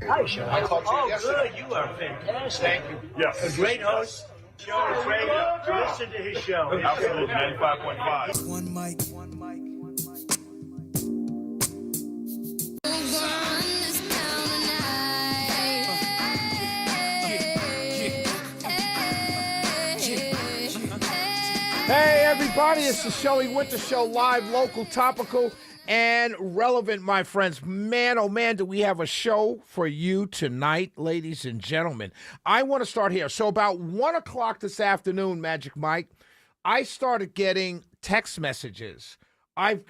Hi, Sean. I called you yesterday. Good. You are fantastic. Thank you. Yes. A great host. Sean is great. Listen to his show. Absolutely, 95.5. One mic. Hey, everybody, it's the Shelley Winter Show, live, local, topical, and relevant, my friends. Man, oh man, do we have a show for you tonight, ladies and gentlemen. I want to start here. So about 1 o'clock this afternoon, Magic Mike, I started getting text messages. I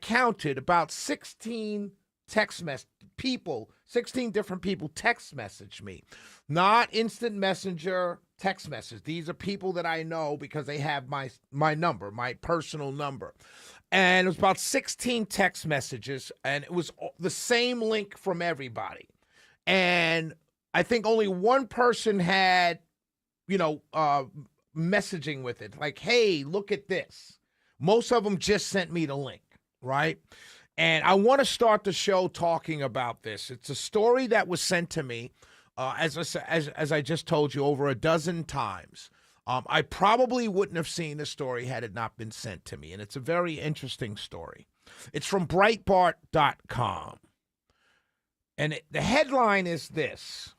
counted about 16 people, 16 different people text message me. Not instant messenger, text message. These are people that I know because they have my number, my personal number. And it was about 16 text messages, and it was the same link from everybody. And I think only one person had, messaging with it. Like, hey, look at this. Most of them just sent me the link, right? And I want to start the show talking about this. It's a story that was sent to me, as I just told you, over a dozen times. I probably wouldn't have seen the story had it not been sent to me, and it's a very interesting story. It's from Breitbart.com, and the headline is this: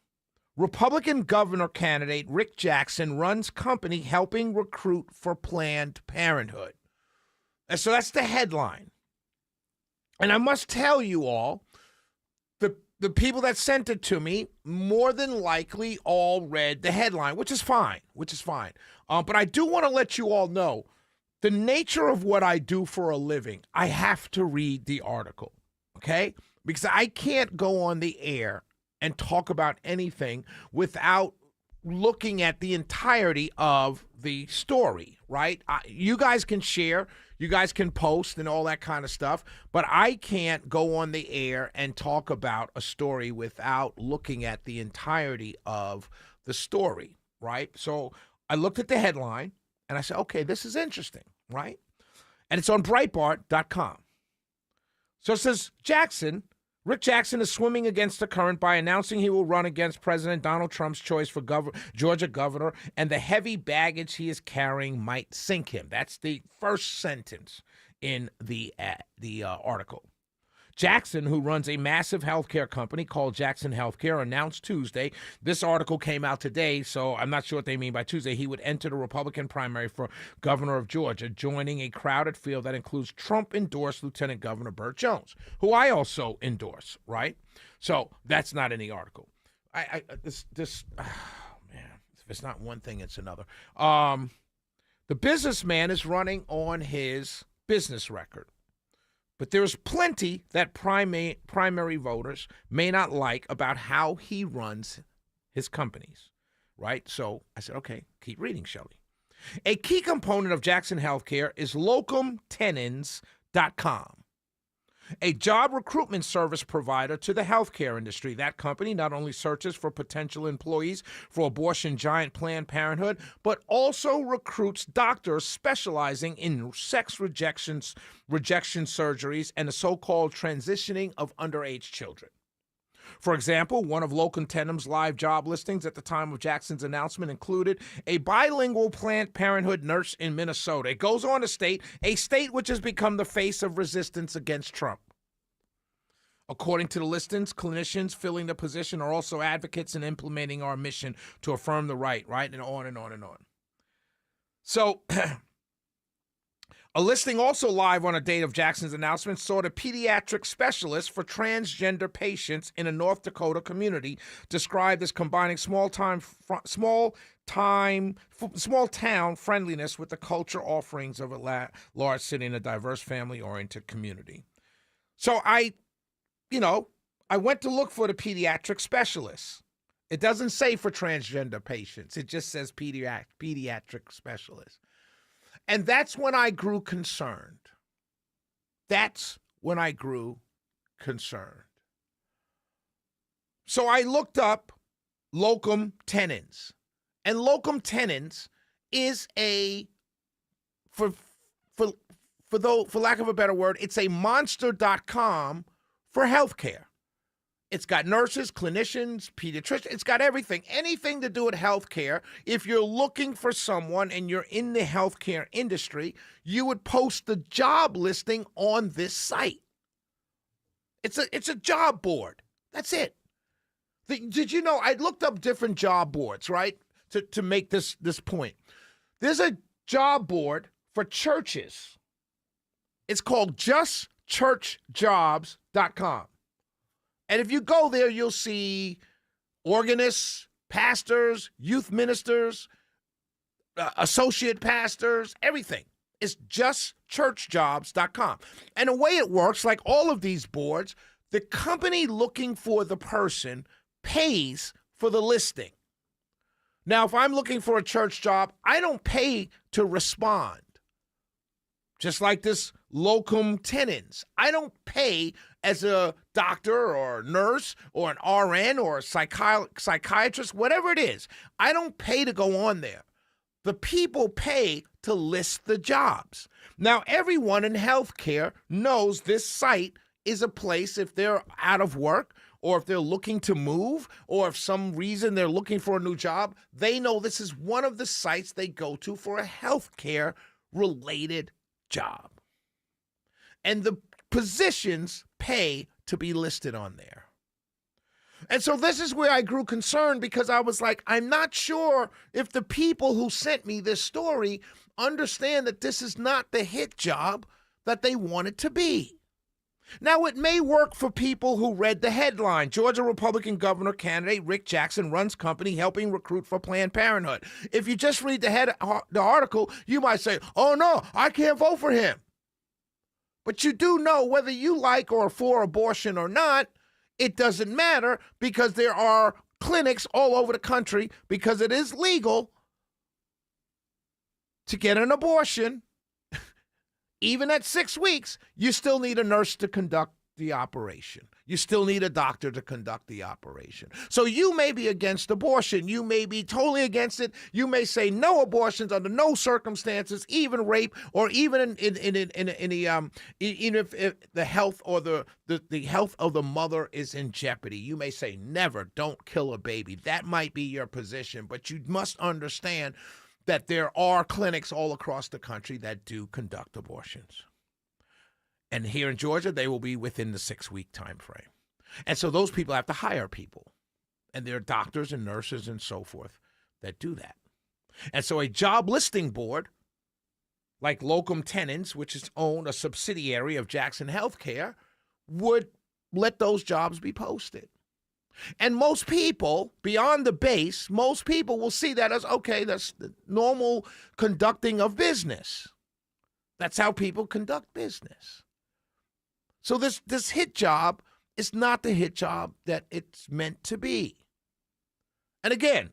Republican governor candidate Rick Jackson runs company helping recruit for Planned Parenthood. And so that's the headline. And I must tell you all, the people that sent it to me more than likely all read the headline, which is fine. But I do want to let you all know the nature of what I do for a living. I have to read the article, okay? Because I can't go on the air and talk about anything without looking at the entirety of the story, right? You guys can share. You guys can post and all that kind of stuff, but I can't go on the air and talk about a story without looking at the entirety of the story, right? So I looked at the headline and I said, okay, this is interesting, right? And it's on Breitbart.com. So it says, Rick Jackson is swimming against the current by announcing he will run against President Donald Trump's choice for Georgia governor, and the heavy baggage he is carrying might sink him. That's the first sentence in the article. Jackson, who runs a massive healthcare company called Jackson Healthcare, announced Tuesday. This article came out today, so I'm not sure what they mean by Tuesday. He would enter the Republican primary for governor of Georgia, joining a crowded field that includes Trump-endorsed Lieutenant Governor Burt Jones, who I also endorse, right? So that's not in the article. Man, if it's not one thing, it's another. The businessman is running on his business record. But there's plenty that primary voters may not like about how he runs his companies, right? So I said, okay, keep reading, Shelley. A key component of Jackson Healthcare is locumtenens.com, a job recruitment service provider to the healthcare industry. That company not only searches for potential employees for abortion giant Planned Parenthood, but also recruits doctors specializing in sex rejection surgeries and the so-called transitioning of underage children. For example, one of Locum Tenen's live job listings at the time of Jackson's announcement included a bilingual Planned Parenthood nurse in Minnesota. It goes on to state, a state which has become the face of resistance against Trump. According to the listings, clinicians filling the position are also advocates in implementing our mission to affirm the right, and on and on and on. So, a listing also live on a date of Jackson's announcement sought a pediatric specialist for transgender patients in a North Dakota community described as combining small town friendliness with the culture offerings of a large city and a diverse family-oriented community. So I went to look for the pediatric specialist. It doesn't say for transgender patients. It just says pediatric specialist. And that's when I grew concerned. So I looked up locum tenens. And locum tenens is for lack of a better word, it's a monster.com for healthcare. It's got nurses, clinicians, pediatricians. It's got everything. Anything to do with healthcare. If you're looking for someone and you're in the healthcare industry, you would post the job listing on this site. It's a job board. That's it. Did you know? I looked up different job boards, right, to make this point. There's a job board for churches. It's called justchurchjobs.com. And if you go there, you'll see organists, pastors, youth ministers, associate pastors, everything. It's justchurchjobs.com. And the way it works, like all of these boards, the company looking for the person pays for the listing. Now, if I'm looking for a church job, I don't pay to respond. Just like this locum tenens. I don't pay as a doctor or a nurse or an RN or a psychiatrist, whatever it is. I don't pay to go on there. The people pay to list the jobs. Now, everyone in healthcare knows this site is a place if they're out of work or if they're looking to move or if some reason they're looking for a new job, they know this is one of the sites they go to for a healthcare related job. And the positions pay to be listed on there. And so this is where I grew concerned because I was like, I'm not sure if the people who sent me this story understand that this is not the hit job that they want it to be. Now, it may work for people who read the headline. Georgia Republican governor candidate Rick Jackson runs company helping recruit for Planned Parenthood. If you just read the article, you might say, oh, no, I can't vote for him. But you do know whether you like or for abortion or not, it doesn't matter because there are clinics all over the country because it is legal to get an abortion. Even at 6 weeks, you still need a nurse to conduct the operation. You still need a doctor to conduct the operation. So you may be against abortion. You may be totally against it. You may say no abortions under no circumstances, even rape, or even even if the health or the health of the mother is in jeopardy. You may say never, don't kill a baby. That might be your position, but you must understand that there are clinics all across the country that do conduct abortions. And here in Georgia, they will be within the 6-week time frame. And so those people have to hire people. And there are doctors and nurses and so forth that do that. And so a job listing board like Locum Tenens, which is owned a subsidiary of Jackson Healthcare, would let those jobs be posted. And most people, beyond the base, most people will see that as, okay, that's the normal conducting of business. That's how people conduct business. So this hit job is not the hit job that it's meant to be. And again,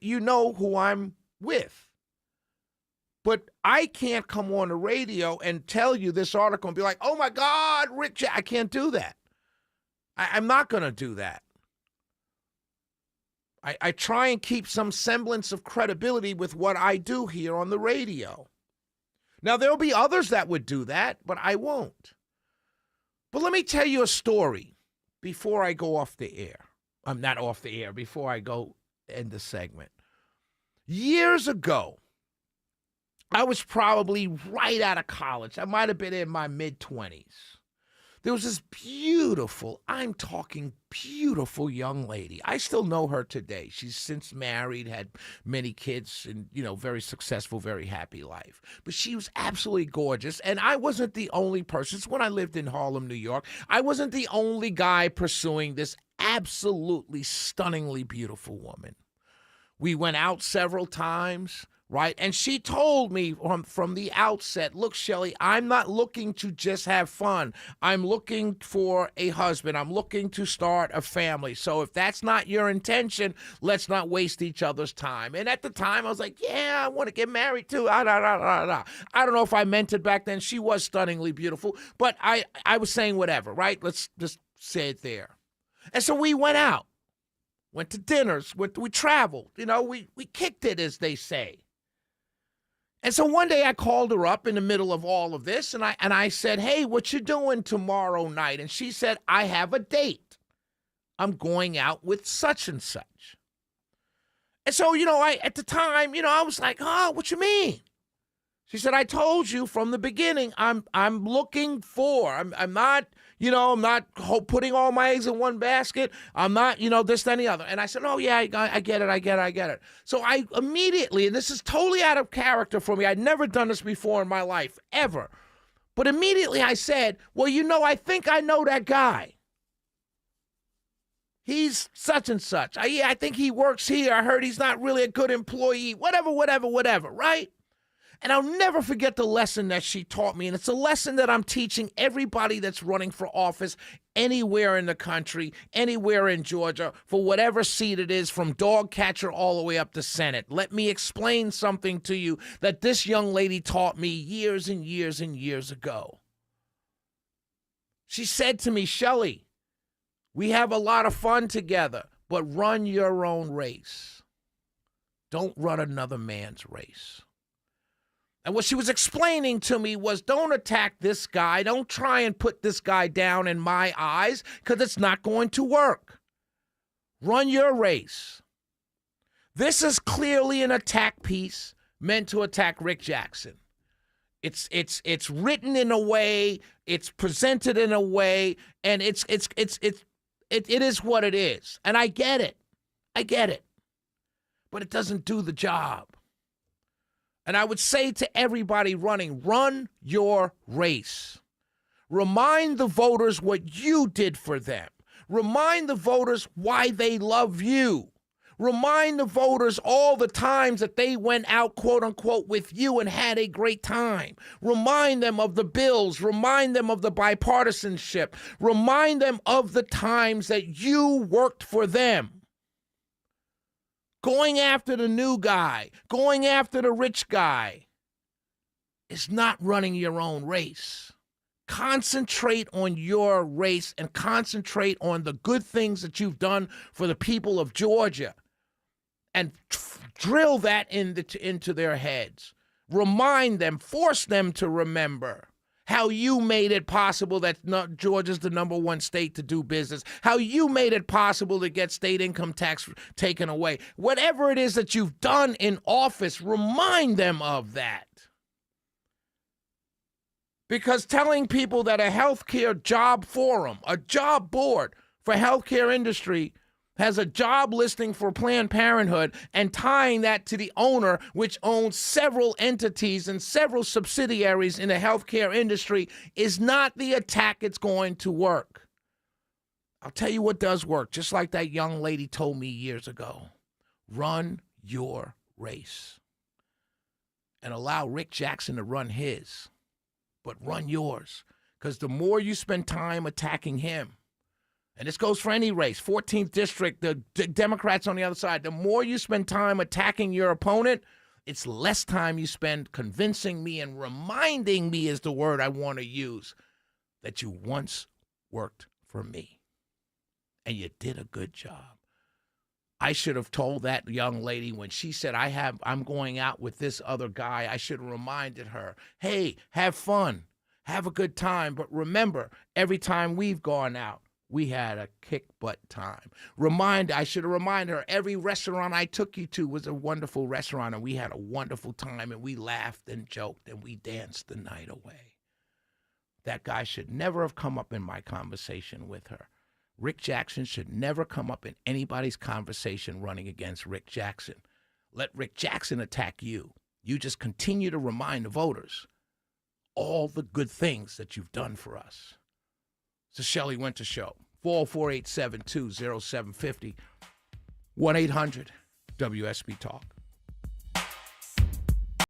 you know who I'm with. But I can't come on the radio and tell you this article and be like, oh, my God, Rick, I can't do that. I'm not going to do that. I try and keep some semblance of credibility with what I do here on the radio. Now, there'll be others that would do that, but I won't. But let me tell you a story before I go off the air. I'm not off the air, before I go end the segment. Years ago, I was probably right out of college. I might have been in my mid-20s. There was this beautiful, I'm talking beautiful young lady. I still know her today. She's since married, had many kids, and, very successful, very happy life. But she was absolutely gorgeous, and I wasn't the only person. It's when I lived in Harlem, New York. I wasn't the only guy pursuing this absolutely stunningly beautiful woman. We went out several times. Right. And she told me from the outset, look, Shelly, I'm not looking to just have fun. I'm looking for a husband. I'm looking to start a family. So if that's not your intention, let's not waste each other's time. And at the time, I was like, yeah, I want to get married too. I don't know if I meant it back then. She was stunningly beautiful. But I was saying whatever. Right. Let's just say it there. And so we went out, went to dinners, we traveled. We kicked it, as they say. And so one day I called her up in the middle of all of this, and I said, hey, what you doing tomorrow night? And she said, I have a date. I'm going out with such and such. And so, at the time, I was like, oh, what you mean? She said, I told you from the beginning, I'm looking for, I'm not, I'm not putting all my eggs in one basket. I'm not, this, that, and the other. And I said, oh, yeah, I get it. So I immediately, and this is totally out of character for me. I'd never done this before in my life, ever. But immediately I said, well, I think I know that guy. He's such and such. I think he works here. I heard he's not really a good employee. Whatever, right? And I'll never forget the lesson that she taught me. And it's a lesson that I'm teaching everybody that's running for office anywhere in the country, anywhere in Georgia, for whatever seat it is, from dog catcher all the way up to Senate. Let me explain something to you that this young lady taught me years and years and years ago. She said to me, Shelly, we have a lot of fun together, but run your own race. Don't run another man's race. And what she was explaining to me was, don't attack this guy. Don't try and put this guy down in my eyes, because it's not going to work. Run your race. This is clearly an attack piece meant to attack Rick Jackson. It's written in a way, it's presented in a way, and it is what it is. And I get it. But it doesn't do the job. And I would say to everybody running, run your race. Remind the voters what you did for them. Remind the voters why they love you. Remind the voters all the times that they went out, quote unquote, with you and had a great time. Remind them of the bills. Remind them of the bipartisanship. Remind them of the times that you worked for them. Going after the new guy, going after the rich guy is not running your own race. Concentrate on your race and concentrate on the good things that you've done for the people of Georgia, and drill that into their heads. Remind them, force them to remember how you made it possible that Georgia's the number one state to do business, how you made it possible to get state income tax taken away. Whatever it is that you've done in office, remind them of that. Because telling people that a healthcare job forum, a job board for healthcare industry, has a job listing for Planned Parenthood and tying that to the owner, which owns several entities and several subsidiaries in the healthcare industry, is not the attack it's going to work. I'll tell you what does work, just like that young lady told me years ago. Run your race. And allow Rick Jackson to run his, but run yours. Because the more you spend time attacking him, and this goes for any race, 14th district, the Democrats on the other side, the more you spend time attacking your opponent, it's less time you spend convincing me and reminding me, is the word I want to use, that you once worked for me. And you did a good job. I should have told that young lady when she said, I'm going out with this other guy, I should have reminded her, hey, have fun, have a good time. But remember, every time we've gone out, we had a kick-butt time. I should have reminded her, every restaurant I took you to was a wonderful restaurant, and we had a wonderful time, and we laughed and joked, and we danced the night away. That guy should never have come up in my conversation with her. Rick Jackson should never come up in anybody's conversation running against Rick Jackson. Let Rick Jackson attack you. You just continue to remind the voters all the good things that you've done for us. It's the Shelly Winter Show. 404-872-0750. 1-800-WSB-TALK.